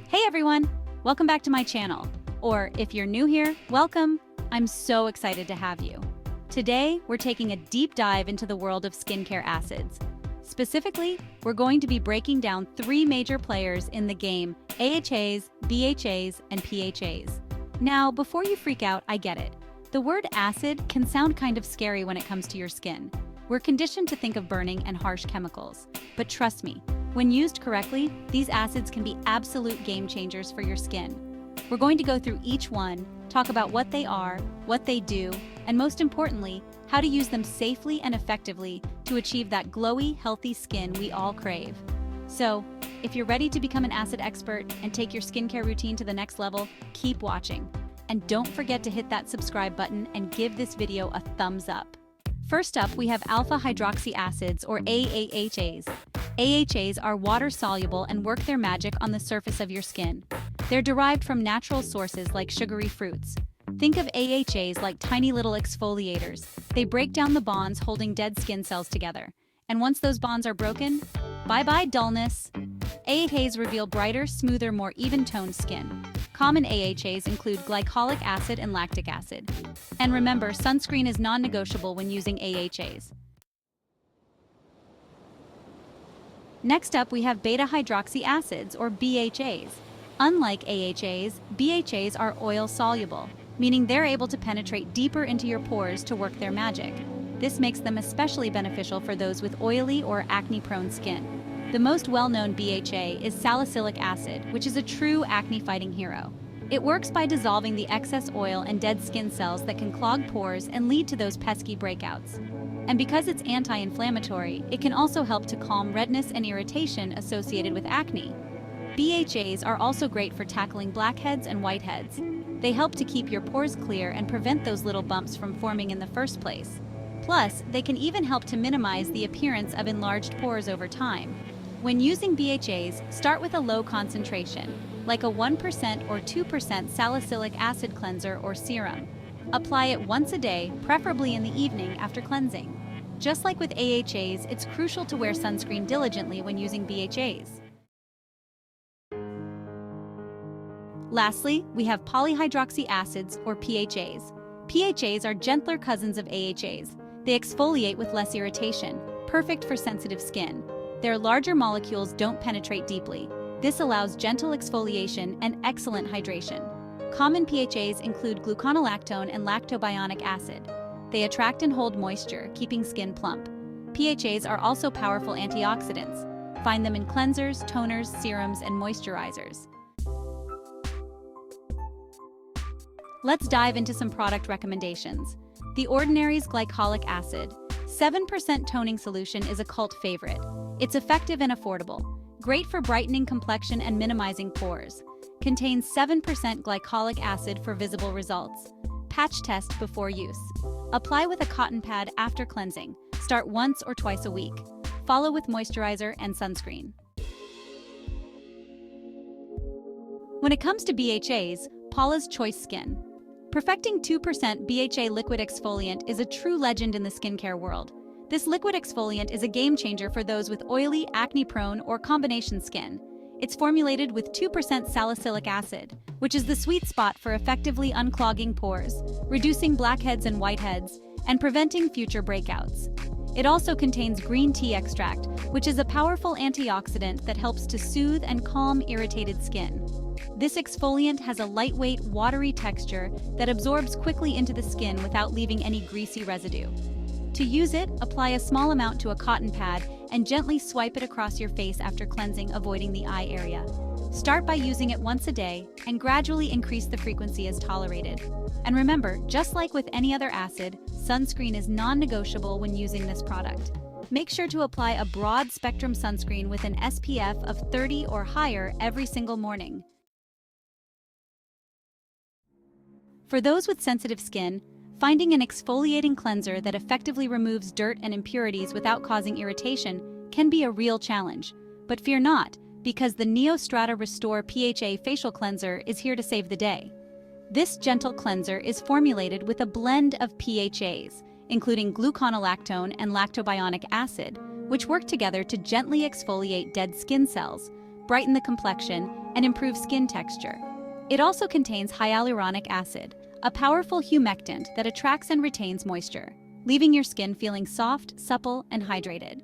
Hey everyone! Welcome back to my channel. Or if you're new here, welcome! I'm so excited to have you. Today, we're taking a deep dive into the world of skincare acids. Specifically, we're going to be breaking down three major players in the game: AHAs, BHAs, and PHAs. Now, before you freak out, I get it. The word acid can sound kind of scary when it comes to your skin. We're conditioned to think of burning and harsh chemicals. But trust me, when used correctly, these acids can be absolute game changers for your skin. We're going to go through each one, talk about what they are, what they do, and most importantly, how to use them safely and effectively to achieve that glowy, healthy skin we all crave. So, if you're ready to become an acid expert and take your skincare routine to the next level, keep watching. And don't forget to hit that subscribe button and give this video a thumbs up. First up, we have alpha hydroxy acids, or AHAs. AHAs are water-soluble and work their magic on the surface of your skin. They're derived from natural sources like sugary fruits. Think of AHAs like tiny little exfoliators. They break down the bonds holding dead skin cells together. And once those bonds are broken, bye-bye dullness. AHAs reveal brighter, smoother, more even-toned skin. Common AHAs include glycolic acid and lactic acid. And remember, sunscreen is non-negotiable when using AHAs. Next up, we have beta-hydroxy acids, or BHAs. Unlike AHAs, BHAs are oil-soluble, meaning they're able to penetrate deeper into your pores to work their magic. This makes them especially beneficial for those with oily or acne-prone skin. The most well-known BHA is salicylic acid, which is a true acne-fighting hero. It works by dissolving the excess oil and dead skin cells that can clog pores and lead to those pesky breakouts. And because it's anti-inflammatory, it can also help to calm redness and irritation associated with acne. BHAs are also great for tackling blackheads and whiteheads. They help to keep your pores clear and prevent those little bumps from forming in the first place. Plus, they can even help to minimize the appearance of enlarged pores over time. When using BHAs, start with a low concentration, like a 1% or 2% salicylic acid cleanser or serum. Apply it once a day, preferably in the evening after cleansing. Just like with AHAs, it's crucial to wear sunscreen diligently when using BHAs. Lastly, we have polyhydroxy acids, or PHAs. PHAs are gentler cousins of AHAs. They exfoliate with less irritation, perfect for sensitive skin. Their larger molecules don't penetrate deeply. This allows gentle exfoliation and excellent hydration. Common PHAs include gluconolactone and lactobionic acid. They attract and hold moisture, keeping skin plump. PHAs are also powerful antioxidants. Find them in cleansers, toners, serums, and moisturizers. Let's dive into some product recommendations. The Ordinary's glycolic acid. 7% toning solution is a cult favorite. It's effective and affordable. Great for brightening complexion and minimizing pores. Contains 7% glycolic acid for visible results. Patch test before use. Apply with a cotton pad after cleansing. Start once or twice a week. Follow with moisturizer and sunscreen. When it comes to BHAs, Paula's Choice Skin. Perfecting 2% BHA liquid exfoliant is a true legend in the skincare world. This liquid exfoliant is a game changer for those with oily, acne-prone, or combination skin. It's formulated with 2% salicylic acid, which is the sweet spot for effectively unclogging pores, reducing blackheads and whiteheads, and preventing future breakouts. It also contains green tea extract, which is a powerful antioxidant that helps to soothe and calm irritated skin. This exfoliant has a lightweight, watery texture that absorbs quickly into the skin without leaving any greasy residue. To use it, apply a small amount to a cotton pad and gently swipe it across your face after cleansing, avoiding the eye area. Start by using it once a day and gradually increase the frequency as tolerated. And remember, just like with any other acid, sunscreen is non-negotiable when using this product. Make sure to apply a broad-spectrum sunscreen with an SPF of 30 or higher every single morning. For those with sensitive skin, finding an exfoliating cleanser that effectively removes dirt and impurities without causing irritation can be a real challenge. But fear not, because the Neostrata Restore PHA Facial Cleanser is here to save the day. This gentle cleanser is formulated with a blend of PHAs, including gluconolactone and lactobionic acid, which work together to gently exfoliate dead skin cells, brighten the complexion, and improve skin texture. It also contains hyaluronic acid, a powerful humectant that attracts and retains moisture, leaving your skin feeling soft, supple, and hydrated.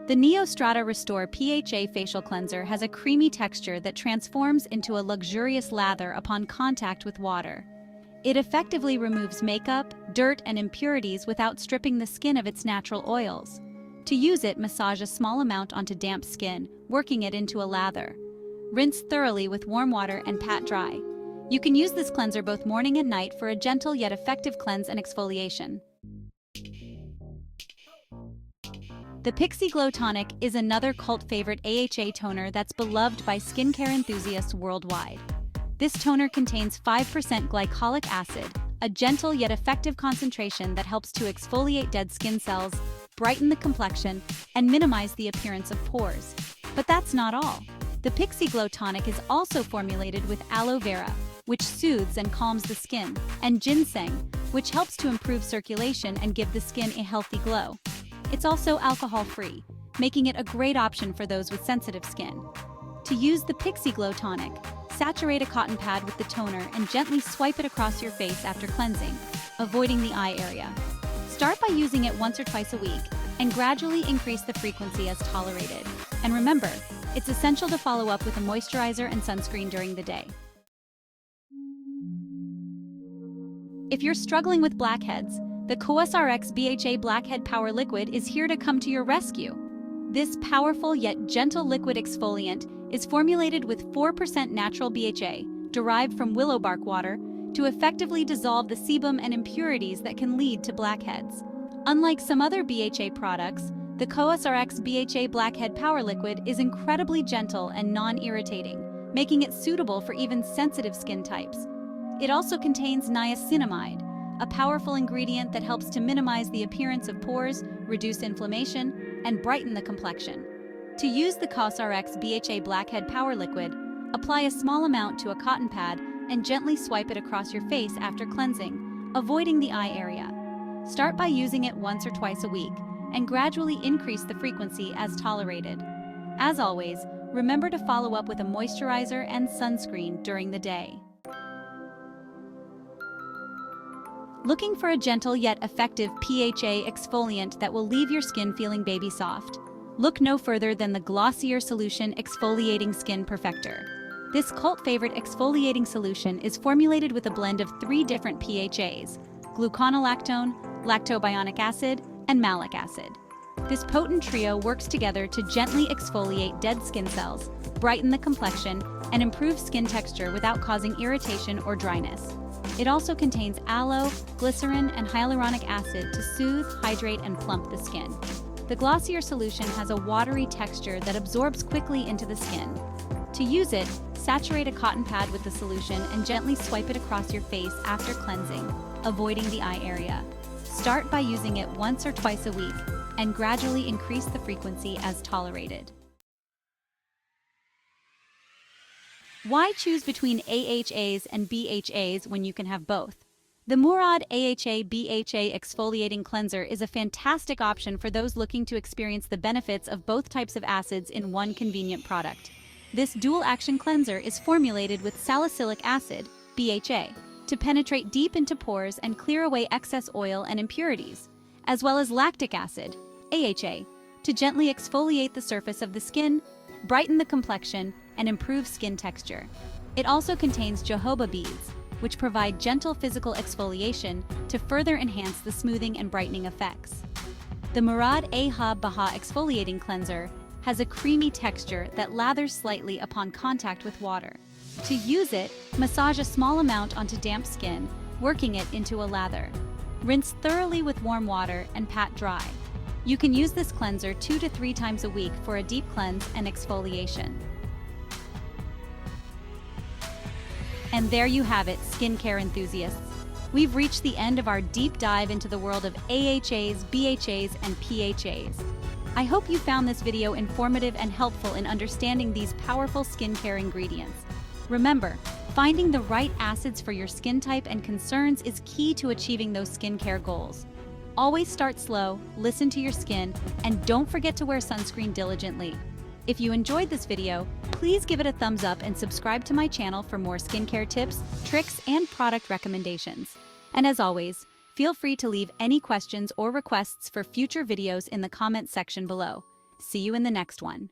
The Neostrata Restore PHA Facial Cleanser has a creamy texture that transforms into a luxurious lather upon contact with water. It effectively removes makeup, dirt, and impurities without stripping the skin of its natural oils. To use it, massage a small amount onto damp skin, working it into a lather. Rinse thoroughly with warm water and pat dry. You can use this cleanser both morning and night for a gentle yet effective cleanse and exfoliation. The Pixi Glow Tonic is another cult favorite AHA toner that's beloved by skincare enthusiasts worldwide. This toner contains 5% glycolic acid, a gentle yet effective concentration that helps to exfoliate dead skin cells, brighten the complexion, and minimize the appearance of pores. But that's not all. The Pixi Glow Tonic is also formulated with aloe vera, which soothes and calms the skin, and ginseng, which helps to improve circulation and give the skin a healthy glow. It's also alcohol-free, making it a great option for those with sensitive skin. To use the Pixi Glow Tonic, saturate a cotton pad with the toner and gently swipe it across your face after cleansing, avoiding the eye area. Start by using it once or twice a week, and gradually increase the frequency as tolerated. And remember, it's essential to follow up with a moisturizer and sunscreen during the day. If you're struggling with blackheads, the COSRX BHA Blackhead Power Liquid is here to come to your rescue. This powerful yet gentle liquid exfoliant is formulated with 4% natural BHA, derived from willow bark water, to effectively dissolve the sebum and impurities that can lead to blackheads. Unlike some other BHA products, the COSRX BHA Blackhead Power Liquid is incredibly gentle and non-irritating, making it suitable for even sensitive skin types. It also contains niacinamide, a powerful ingredient that helps to minimize the appearance of pores, reduce inflammation, and brighten the complexion. To use the COSRX BHA Blackhead Power Liquid, apply a small amount to a cotton pad and gently swipe it across your face after cleansing, avoiding the eye area. Start by using it once or twice a week, and gradually increase the frequency as tolerated. As always, remember to follow up with a moisturizer and sunscreen during the day. Looking for a gentle yet effective PHA exfoliant that will leave your skin feeling baby soft? Look no further than the Glossier Solution Exfoliating Skin Perfector. This cult favorite exfoliating solution is formulated with a blend of 3 different PHAs: gluconolactone, lactobionic acid, and malic acid. This potent trio works together to gently exfoliate dead skin cells, brighten the complexion, and improve skin texture without causing irritation or dryness. It also contains aloe, glycerin, and hyaluronic acid to soothe, hydrate, and plump the skin. The Glossier solution has a watery texture that absorbs quickly into the skin. To use it, saturate a cotton pad with the solution and gently swipe it across your face after cleansing, avoiding the eye area. Start by using it once or twice a week, and gradually increase the frequency as tolerated. Why choose between AHAs and BHAs when you can have both? The Murad AHA BHA Exfoliating Cleanser is a fantastic option for those looking to experience the benefits of both types of acids in one convenient product. This dual-action cleanser is formulated with salicylic acid, BHA, to penetrate deep into pores and clear away excess oil and impurities, as well as lactic acid, AHA, to gently exfoliate the surface of the skin, brighten the complexion, and improve skin texture. It also contains jojoba beads, which provide gentle physical exfoliation to further enhance the smoothing and brightening effects. The Murad AHA Baha Exfoliating Cleanser has a creamy texture that lathers slightly upon contact with water. To use it, massage a small amount onto damp skin, working it into a lather. Rinse thoroughly with warm water and pat dry. You can use this cleanser 2 to 3 times a week for a deep cleanse and exfoliation. And there you have it, skincare enthusiasts. We've reached the end of our deep dive into the world of AHAs, BHAs, and PHAs. I hope you found this video informative and helpful in understanding these powerful skincare ingredients. Remember, finding the right acids for your skin type and concerns is key to achieving those skincare goals. Always start slow, listen to your skin, and don't forget to wear sunscreen diligently. If you enjoyed this video, please give it a thumbs up and subscribe to my channel for more skincare tips, tricks, and product recommendations. And as always, feel free to leave any questions or requests for future videos in the comments section below. See you in the next one.